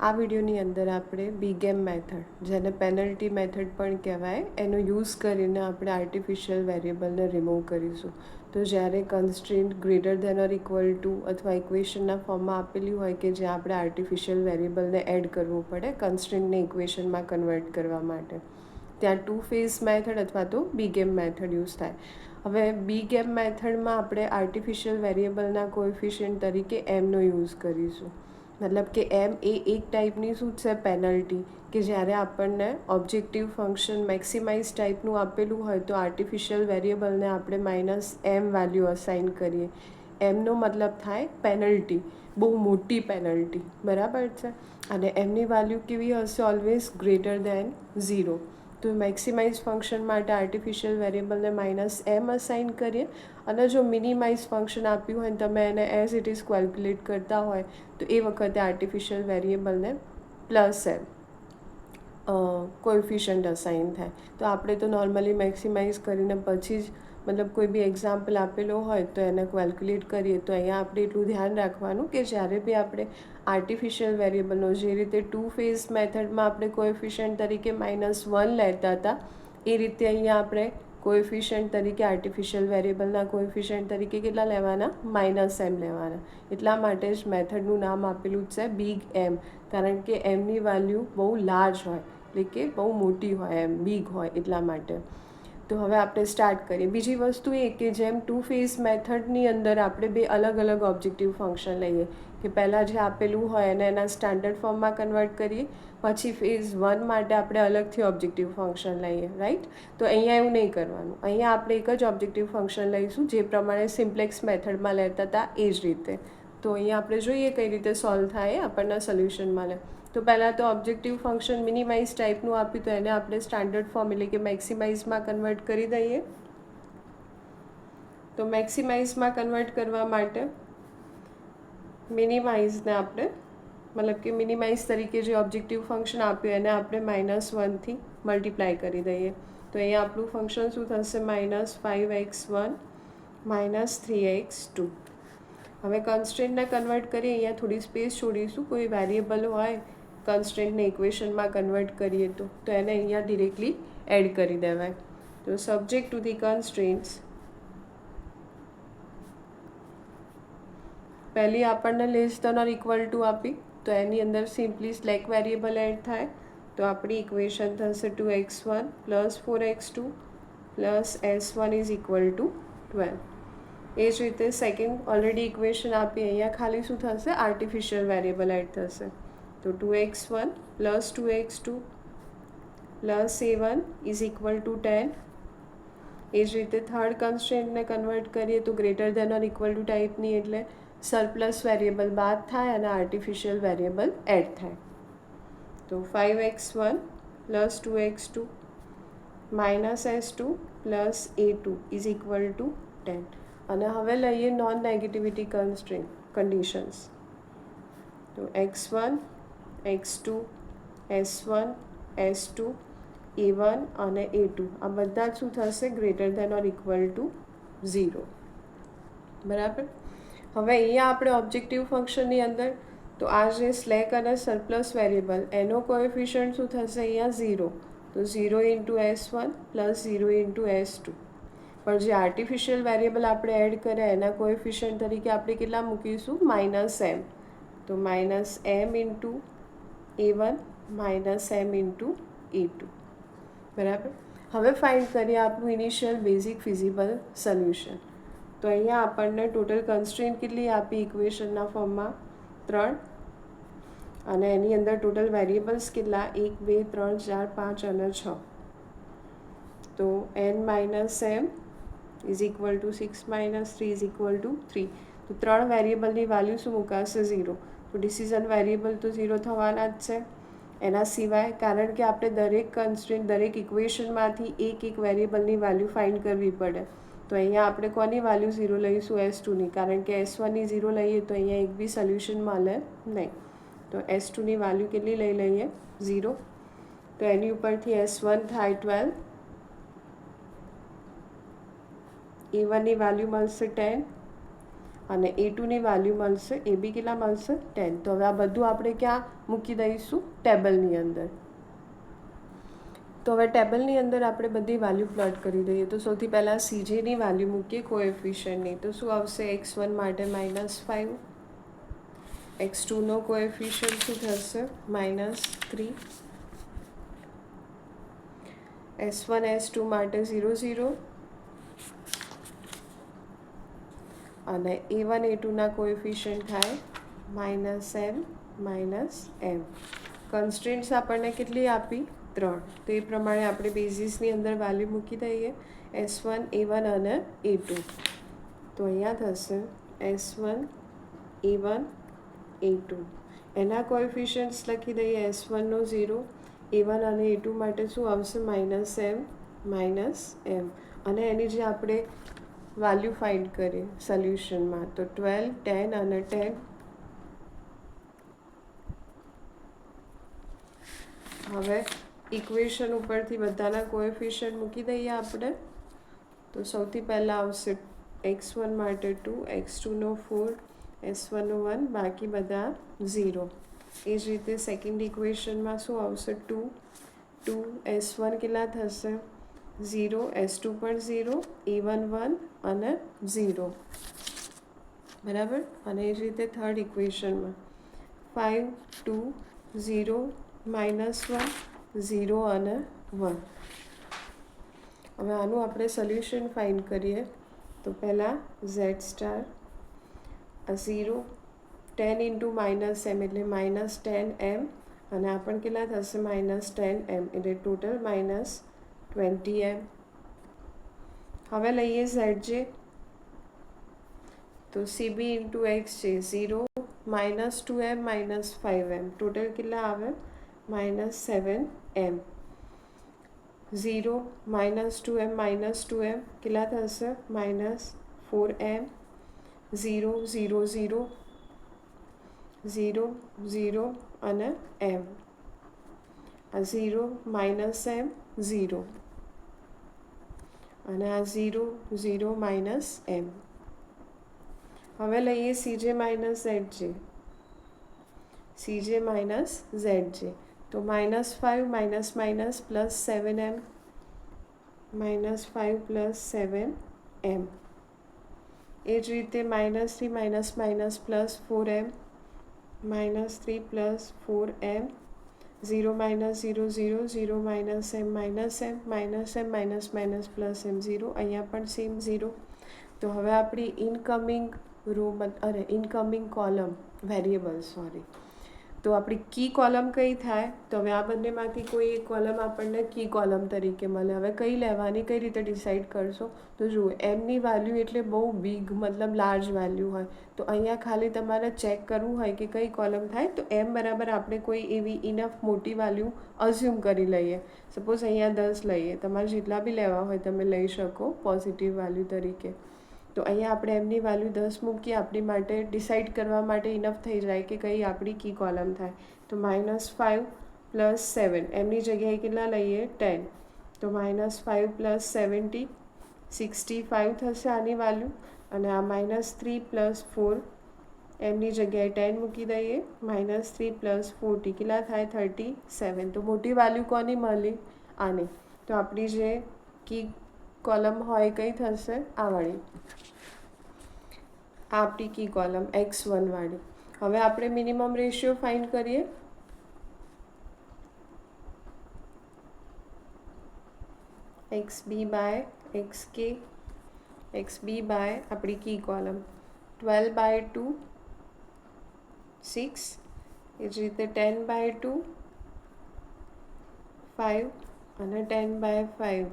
આ વિડીયોની અંદર આપણે બીગેમ મેથડ જેને પેનલ્ટી મેથડ પણ કહેવાય એનો યુઝ કરીને આપણે આર્ટિફિશિયલ વેરિયેબલને રિમૂવ કરીશું. તો જ્યારે constraint greater than or equal to અથવા ઇક્વેશનના ફોર્મમાં આપેલી હોય કે જ્યાં આપણે આર્ટિફિશિયલ વેરિયેબલને એડ કરવું પડે કન્સ્ટ્રેન્ટને ઇક્વેશનમાં કન્વર્ટ કરવા માટે, ત્યાં ટુ ફેઝ મેથડ અથવા તો બીગેમ મેથડ યુઝ થાય. હવે બીગેમ મેથડમાં આપણે આર્ટિફિશિયલ વેરિયેબલના કોએફિશિયન્ટ તરીકે એમનો યુઝ કરીશું. મતલબ કે એમ એ એક ટાઈપની શું છે પેનલ્ટી, કે જ્યારે આપણને ઓબ્જેક્ટિવ ફંક્શન મેક્સિમાઇઝ ટાઈપનું આપેલું હોય તો આર્ટિફિશિયલ વેરિયેબલને આપણે -m વેલ્યુ અસાઇન કરીએ. એમનો મતલબ થાય પેનલ્ટી, બહુ મોટી પેનલ્ટી, બરાબર છે. અને એમની વેલ્યુ કેવી હશે? Always greater than 0. તો મેક્સિમાઇઝ ફંક્શન માટે આર્ટિફિશિયલ વેરિયેબલને -m અસાઇન કરીએ, અને જો મિનિમાઇઝ ફંક્શન આપ્યું હોય ને તમે એને એઝ ઇટ ઇઝ કેલ્ક્યુલેટ કરતા હોય તો એ વખતે આર્ટિફિશિયલ વેરિયેબલને +m કોએફિશિયન્ટ અસાઇન થાય. તો આપણે તો નોર્મલી મેક્સિમાઇઝ કરીને પછી જ મતલબ કોઈ બી એક્ઝામ્પલ આપેલો હોય તો એને કેલ્ક્યુલેટ કરીએ. તો અહીંયા આપણે એટલું ધ્યાન રાખવાનું કે જ્યારે બી આપણે આર્ટિફિશિયલ વેરિયેબલનો જે રીતે ટુ ફેઝ મેથડમાં આપણે કોએફિશિયન્ટ તરીકે -1 લેતા હતા એ રીતે અહીંયા આપણે કોએફિશિયન્ટ તરીકે આર્ટિફિશિયલ વેરિયેબલના કોએફિશિયન્ટ તરીકે કેટલા લેવાના? -m લેવાના. એટલા માટે જ મેથડનું નામ આપેલું છે બિગ એમ, કારણ કે એમની વેલ્યુ બહુ લાર્જ હોય, એટલે કે બહુ મોટી હોય, એમ બિગ હોય એટલા માટે. તો હવે આપણે સ્ટાર્ટ કરીએ. બીજી વસ્તુ એ કે જેમ ટુ ફેઝ મેથડની અંદર આપણે બે અલગ અલગ ઓબ્જેક્ટિવ ફંક્શન લઈએ, કે પહેલાં જે આપેલું હોય એને એના સ્ટાન્ડર્ડ ફોર્મમાં કન્વર્ટ કરીએ, પછી ફેઝ 1 માટે આપણે અલગથી ઓબ્જેક્ટિવ ફંક્શન લઈએ, રાઈટ. તો અહીંયા એવું નહીં કરવાનું. અહીંયા આપણે એક જ ઓબ્જેક્ટિવ ફંક્શન લઈશું જે પ્રમાણે સિમ્પ્લેક્સ મેથડમાં લેતા હતા એ જ રીતે. તો અહીંયા આપણે જોઈએ કઈ રીતે સોલ્વ થાય આપણને સોલ્યુશન મળે. તો પહેલાં તો ઓબ્જેક્ટિવ ફંક્શન મિનિમાઇઝ ટાઈપનું આપ્યું તો એને આપણે સ્ટાન્ડર્ડ ફોર્મ એટલે કે મેક્સિમાઇઝમાં કન્વર્ટ કરી દઈએ. તો મેક્સિમાઇઝમાં કન્વર્ટ કરવા માટે મિનિમાઇઝને આપણે મતલબ કે મિનિમાઇઝ તરીકે જે ઓબ્જેક્ટિવ ફંક્શન આપ્યું એને આપણે -1થી મલ્ટીપ્લાય કરી દઈએ. તો અહીંયા આપણું ફંક્શન શું થશે? -5x1 -3x2. હવે કન્સ્ટ્રેન્ટને કન્વર્ટ કરીએ. અહીંયા થોડી સ્પેસ છોડીશું. કોઈ વેરિયેબલ હોય કન્સ્ટ્રેન્ટને ઇક્વેશનમાં કન્વર્ટ કરીએ તો એને અહીંયા ડિરેક્ટલી એડ કરી દેવાય. તો સબ્જેક્ટ ટુ ધી કન્સ્ટ્રેન્ટ્સ, પહેલી આપણને less than or equal to આપી તો એની અંદર સિમ્પલી સ્લેક વેરિયેબલ એડ થાય. તો આપણી ઇક્વેશન થશે 2x1 + 4x2 + s1 = 12. એ જ રીતે સેકન્ડ ઓલરેડી ઇક્વેશન આપી, અહીંયા ખાલી શું થશે? આર્ટિફિશિયલ વેરિયેબલ એડ થશે. તો 2x1 + 2x2 + a1 = 10. એ જ રીતે થર્ડ કન્સ્ટ્રેન્ટને કન્વર્ટ કરીએ તો greater than or equal to ટાઈપની, એટલે સરપ્લસ વેરિયેબલ બાદ થાય અને આર્ટિફિશિયલ વેરિયેબલ એડ થાય. તો 5x1 + 2x2 - s2 + a2 = 10. અને હવે લઈએ નોન નેગેટિવિટી કન્ડિશન્સ. તો x1 x2 s1 s2 a1 અને a2 આ બધા જ શું થશે? Greater than or equal to 0, બરાબર. હવે અહીંયા આપણે ઓબ્જેક્ટિવ ફંક્શનની અંદર તો આ જે સ્લેક અને સરપ્લસ વેરિયેબલ એનો કોએફિશિયન્ટ શું થશે? અહીંયા 0. તો 0 × s1 + 0 × s2. પણ જે આર્ટિફિશિયલ વેરિયેબલ આપણે એડ કર્યા એના કોએફિશિયન્ટ તરીકે આપણે કેટલા મૂકીશું? -m. તો -m × a1 -m × a2, બરાબર. હવે ફાઇન્ડ કરીએ આપણું ઇનિશિયલ બેઝિક ફિઝિબલ સોલ્યુશન. તો અહીંયા આપણને ટોટલ કન્સ્ટ્રેન્ટ કેટલી આપી ઇક્વેશનના ફોર્મમાં? 3. અને એની અંદર ટોટલ વેરિયેબલ્સ કેટલા? 1 2 3 4 5 અને 6. તો n - m = 6 - 3 = 3. તો 3 વેરિયેબલની વેલ્યુ શું મુકાશે? 0. તો ડિસિઝન વેરિયેબલ તો 0 થવાના જ છે. એના સિવાય કારણ કે આપણે દરેક કન્સ્ટ્રેન્ટ દરેક ઇક્વેશનમાંથી એક વેરિયેબલની વેલ્યુ ફાઇન્ડ કરવી પડે. તો અહીંયા આપણે કોની વેલ્યુ 0 લઈશું? s2ની, કારણ કે s1ની 0 લઈએ તો અહીંયા એક બી સોલ્યુશન મળે નહીં. તો s2ની વેલ્યુ કેટલી લઈ લઈએ? 0. તો એની ઉપરથી s1 થાય 12, a1ની વેલ્યુ મળશે 10, અને A2ની વેલ્યુ મળશે, એ બી કેટલા મળશે 10. તો હવે આ બધું આપણે ક્યાં મૂકી દઈશું? ટેબલની અંદર. તો હવે ટેબલની અંદર આપણે બધી વેલ્યુ પ્લોટ કરી દઈએ. તો સૌથી પહેલાં CJની વેલ્યુ મૂકીએ કોએફિશિયન્ટની. તો શું આવશે? x1 માટે -5, x2નો કોએફિશિયન્ટ શું થશે? -3, S1 S2 માટે 0 0, અને A1 A2ના કોએફિશિયન્ટ થાય -m -m. કન્સ્ટ્રેન્ટ્સ આપણને કેટલી આપી? 3. તો એ પ્રમાણે આપણે બેઝિસની અંદર વેલ્યુ મૂકી દઈએ, S1 A1 અને A2. તો અહીંયા થશે S1 A1 A2. એના કોએફિશિયન્ટ્સ લખી દઈએ, S1નો 0, A1 અને A2 માટે શું આવશે? -m -m. અને એની જે આપણે વેલ્યુ ફાઇન્ડ કરીએ સોલ્યુશનમાં, તો 12, 10 અને 10. હવે ઇક્વેશન ઉપરથી બધાના કોએફિશિયન્ટ મૂકી દઈએ આપણે. તો સૌથી પહેલાં આવશે x1 માટે 2, x2નો 4, S1નો 1, બાકી બધા 0. એ જ રીતે સેકન્ડ ઇક્વેશનમાં શું આવશે? 2, S1 કેટલા થશે? 0, S2 પણ 0, A1 1 અને 0. બરાબર. અને એ જ રીતે થર્ડ ઇક્વેશનમાં 5, 2, 0, -1, 0 અને 1. હવે આનું આપણે સોલ્યુશન ફાઇન્ડ કરીએ. તો પહેલાં Z*, આ 0, 10 × -m એટલે -10m, અને આ પણ કેટલા થશે? -10m, એટલે ટોટલ -20m. હવે લઈએ Zj. તો CB × Xj 0, -2m -5m, total કેટલા આવે? -7m. 0, -2m કેટલા થશે? -4m. 0, 0, 0, 0, 0 અને m. આ 0 -m 0, અને આ 0, 0 -m. હવે લઈએ CJ - ZJ. CJ - ZJ. તો -5 -7m, -5 + 7m. એ જ રીતે -3 + +4m, -3 + 4m. 0 - 0 0, 0 - m -m, -m +m 0. અહીંયા પણ સેમ 0. તો હવે આપણી ઇનકમિંગ કોલમ વેરિયેબલ, તો આપણી કી કોલમ કઈ થાય? તો હવે આ બંનેમાંથી કોઈ એક કોલમ આપણને કી કોલમ તરીકે મળે. હવે કઈ લેવાની, કઈ રીતે ડિસાઇડ કરશો? તો જુઓ, એમની વેલ્યુ એટલે બહુ બિગ, મતલબ લાર્જ વેલ્યુ હોય. તો અહીંયા ખાલી તમારે ચેક કરવું હોય કે કઈ કોલમ થાય. તો m બરાબર આપણે કોઈ એવી ઇનફ મોટી વેલ્યુ અઝ્યુમ કરી લઈએ. સપોઝ અહીંયા 10 લઈએ, તમારે જેટલા બી લેવા હોય તમે લઈ શકો પોઝિટિવ વેલ્યુ તરીકે. તો અહીંયા આપણે એમની વેલ્યુ 10 મૂકીએ, આપણી માટે ડિસાઇડ કરવા માટે ઇનફ થઈ જાય કે કઈ આપણી કી કોલમ થાય. તો -5 + 7, એમની જગ્યાએ કેટલા લઈએ? 10. તો -5 + 70, 65 થશે આની વેલ્યુ. અને આ -3 + 4, એમની જગ્યાએ 10 મૂકી દઈએ. -3 + 40 કેટલા થાય? 37. તો મોટી વેલ્યુ કોની મળી? આની. તો આપણી જે કી કોલમ હોય કઈ થશે? આ વાળી. આ આપણી કી કોલમ x1 વાળી. હવે આપણે મિનિમમ રેશિયો ફાઇન્ડ કરીએ. xb/xk, xb બાય આપણી કી કોલમ 12/2 6, એ જ રીતે 10/2 5, અને 10/5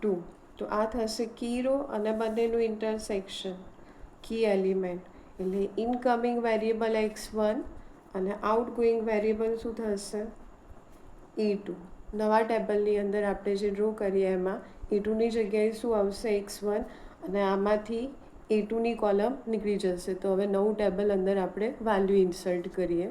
2. તો આ થશે કી રો અને બંનેનું ઇન્ટરસેક્શન, કી એલિમેન્ટ. એટલે ઇનકમિંગ વેરિયેબલ x1 અને આઉટગોઈંગ વેરિયેબલ શું થશે? E2. નવા ટેબલની અંદર આપણે જે ડ્રો કરીએ એમાં E2ની જગ્યાએ શું આવશે? x1, અને આમાંથી A2ની કોલમ નીકળી જશે. તો હવે નવું ટેબલ અંદર આપણે વેલ્યુ ઇન્સર્ટ કરીએ.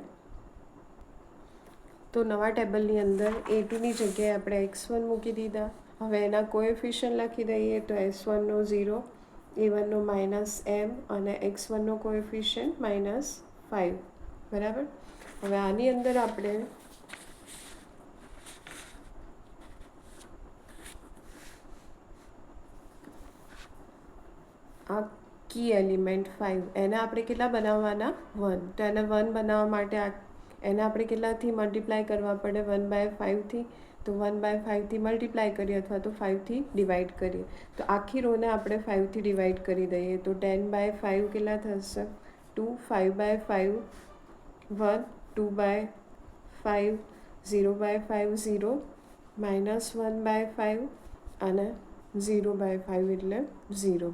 તો નવા ટેબલની અંદર A2ની જગ્યાએ આપણે x1 મૂકી દીધા. હવે એના કોએફિશિયન્ટ લખી દઈએ. તો S1નો 0, a1નો માઇનસ m અને x1નો કોએફિશિયન્ટ -5, બરાબર. હવે આની અંદર આપણે આ કી એલિમેન્ટ 5 એને આપણે કેટલા બનાવવાના 1. તો એને 1 બનાવવા માટે એને આપણે કેટલાથી મલ્ટીપ્લાય કરવા પડે 1/5થી. તો 1/5થી મલ્ટીપ્લાય કરીએ અથવા તો 5થી ડિવાઈડ કરીએ. તો આખી રોને આપણે 5થી ડિવાઈડ કરી દઈએ. તો 10/5 કેટલા થશે 2, 5/5 1, 2/5 0/5 0, -1/5 અને 0/5 એટલે 0.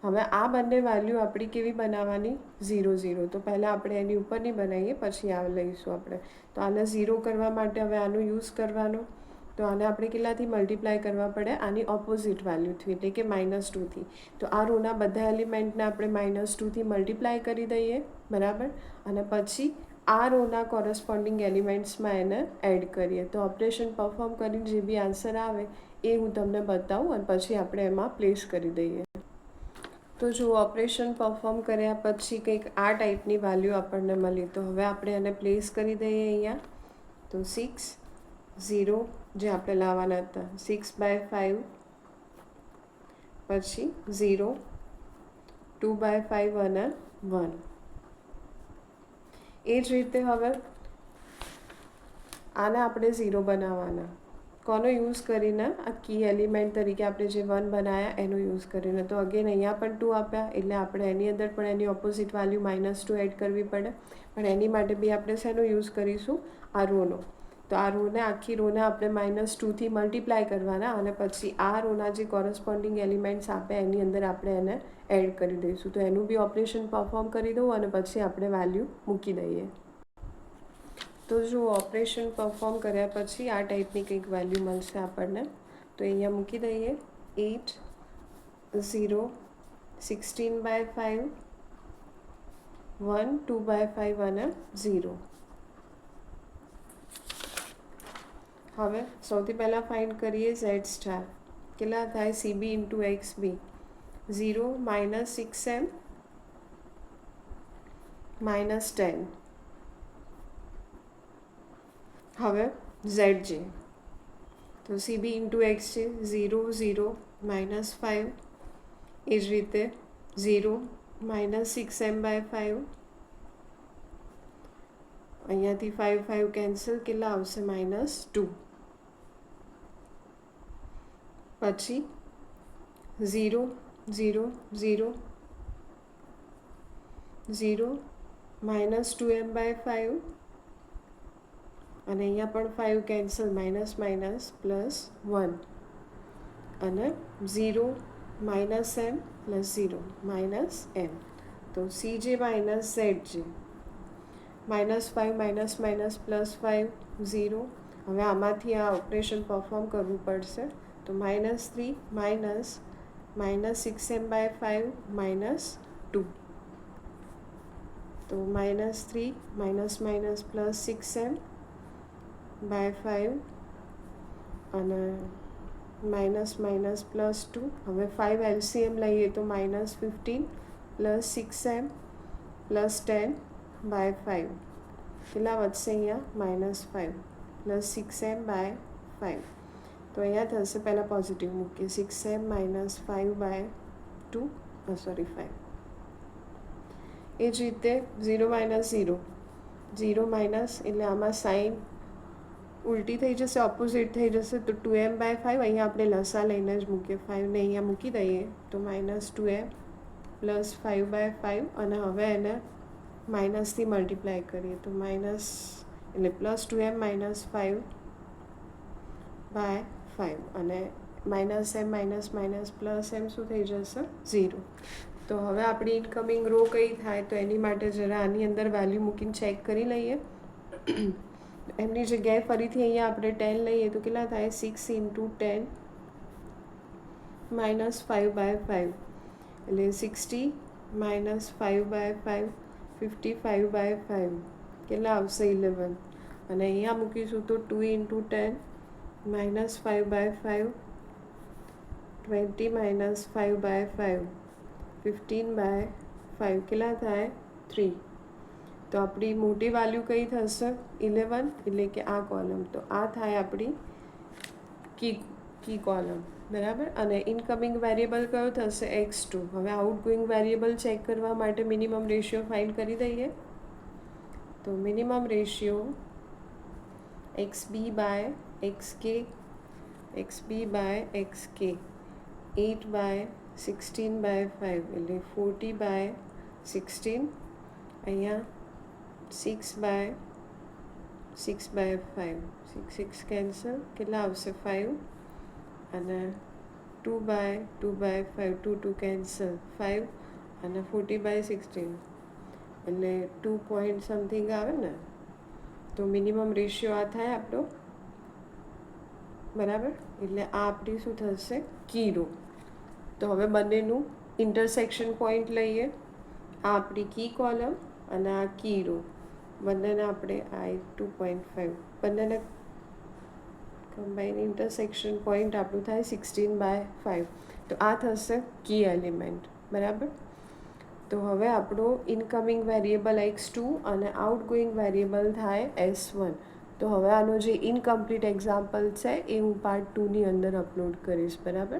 હવે આ બંને વેલ્યુ આપણી કેવી બનાવવાની 0 0. તો પહેલાં આપણે એની ઉપરની બનાવીએ પછી આ લઈશું આપણે. તો આને 0 કરવા માટે હવે આનો યુઝ કરવાનો. તો આને આપણે કેટલાથી મલ્ટીપ્લાય કરવા પડે આની ઓપોઝિટ વેલ્યુથી એટલે કે -2થી. તો આ રોના બધા એલિમેન્ટને આપણે -2થી મલ્ટીપ્લાય કરી દઈએ, બરાબર. અને પછી આ રોના કોરસ્પોન્ડિંગ એલિમેન્ટ્સમાં એને એડ કરીએ. તો ઓપરેશન પરફોર્મ કરીને જે બી આન્સર આવે એ હું તમને બતાવું અને પછી આપણે એમાં પ્લેસ કરી દઈએ. તો જો ઓપરેશન પરફોર્મ કર્યા પછી કંઈક આ ટાઈપની વેલ્યુ આપણને મળી. તો હવે આપણે એને પ્લેસ કરી દઈએ અહીંયા. તો 6 0 જે આપણે લાવવાના હતા 6/5, પછી 0, 2/5 અને 1. એ જ રીતે હવે આને આપણે 0 બનાવવાના. કોનો યુઝ કરીને? આ કી એલિમેન્ટ તરીકે આપણે જે 1 બનાવ્યા એનો યુઝ કરીને. તો અગેન અહીંયા પણ 2 આપ્યા એટલે આપણે એની અંદર પણ એની ઓપોઝિટ વેલ્યુ -2 એડ કરવી પડે. પણ એની માટે બી આપણે શેનો યુઝ કરીશું? આ રોનો. તો આ રોને આખી રોને આપણે -2થી મલ્ટીપ્લાય કરવાના અને પછી આ રોના જે કોરસ્પોન્ડિંગ એલિમેન્ટ્સ આપે એની અંદર આપણે એને એડ કરી દઈશું. તો એનું બી ઓપરેશન પરફોર્મ કરી દઉં અને પછી આપણે વેલ્યુ મૂકી દઈએ. તો જો ઓપરેશન પરફોર્મ કર્યા પછી આ ટાઈપની કંઈક વેલ્યુ મળશે આપણને. તો અહીંયા મૂકી દઈએ 8 0 16/5 1 2/5 અને 0. હવે સૌથી પહેલાં ફાઇન્ડ કરીએ z*. કેટલા થાય CB × XB 0 -6m -10. હવે ZJ. તો CB × X છે 0 0 -5. એ જ રીતે 0 -6m/5. અહીંયાથી 5 5 કેન્સલ કેટલા આવશે -2. પછી 0 0 0 0 -2m/5 અને અહીંયા પણ 5 કેન્સલ -1 અને 0 -m +0 -m. તો CJ - ZJ -5 -5 0. હવે આમાંથી આ ઓપરેશન પરફોર્મ કરવું પડશે. તો -3 -6m/5 -2. તો -3 +6m/5 અને -2. હવે 5 LCM લઈએ તો -15 +6m +10/5 કેટલા વધશે અહીંયા -5 +6m/5. તો અહીંયા થશે પહેલાં પોઝિટિવ મૂકીએ 6m -5/2 5. એ જ રીતે 0 -0 0 માઇનસ એટલે આમાં સાઇન ઉલટી થઈ જશે, ઓપોઝિટ થઈ જશે. તો 2m/5 અહીંયા આપણે લસા લઈને જ મૂકીએ 5ને અહીંયા મૂકી દઈએ. તો -2m +5/5 અને હવે એને માઇનસથી મલ્ટીપ્લાય કરીએ. તો માઇનસ એટલે +2m -5/5 અને -m +m શું થઈ જશે 0. તો હવે આપણી ઇનકમિંગ રો કઈ થાય તો એની માટે જરા આની અંદર વેલ્યુ મૂકીને ચેક કરી લઈએ. એમની જગ્યાએ ફરીથી અહીંયા આપણે 10 લઈએ તો કેટલા થાય 6 × 10 -5/5 એટલે 60 -5/5 55/5 કેટલા આવશે 11. અને અહીંયા મૂકીશું તો 2 × 10 -5/5 20 -5/5 15/5 કેટલા થાય 3. તો આપણી મોટી વેલ્યુ કઈ થશે 11, એટલે કે આ કોલમ. તો આ થાય આપણી કી કોલમ, બરાબર. અને ઇનકમિંગ વેરિયેબલ કયો થશે x2. હવે આઉટગોઈંગ વેરિયેબલ ચેક કરવા માટે મિનિમમ રેશિયો ફાઇન્ડ કરી દઈએ. તો મિનિમમ રેશિયો xb/xk 8/16/5 એટલે 40/16. અહીંયા 6/6/5 6 કેન્સલ, કેટલા આવશે 5. અને 2/2/5 2 કેન્સલ 5. અને 40/16 એટલે 2 પોઈન્ટ સમથિંગ આવે ને. તો મિનિમમ રેશિયો આ થાય આપણો, બરાબર. એટલે આ આપણી શું થશે કી રો. તો હવે બંનેનું ઇન્ટરસેક્શન પોઈન્ટ લઈએ. આ આપણી કી કોલમ અને આ કી રો, બંનેને આપણે આ 2.5 બંનેને કમ્બાઈન ઇન્ટરસેક્શન પોઈન્ટ આપણું થાય 16/5. તો આ થશે કી એલિમેન્ટ, બરાબર. તો હવે આપણો ઇનકમિંગ વેરિયેબલ x2 અને આઉટગોઈંગ વેરિયેબલ થાય s1. તો હવે આનો જે ઇનકમ્પ્લીટ એક્ઝામ્પલ છે એ હું પાર્ટ 2ની અંદર અપલોડ કરીશ, બરાબર.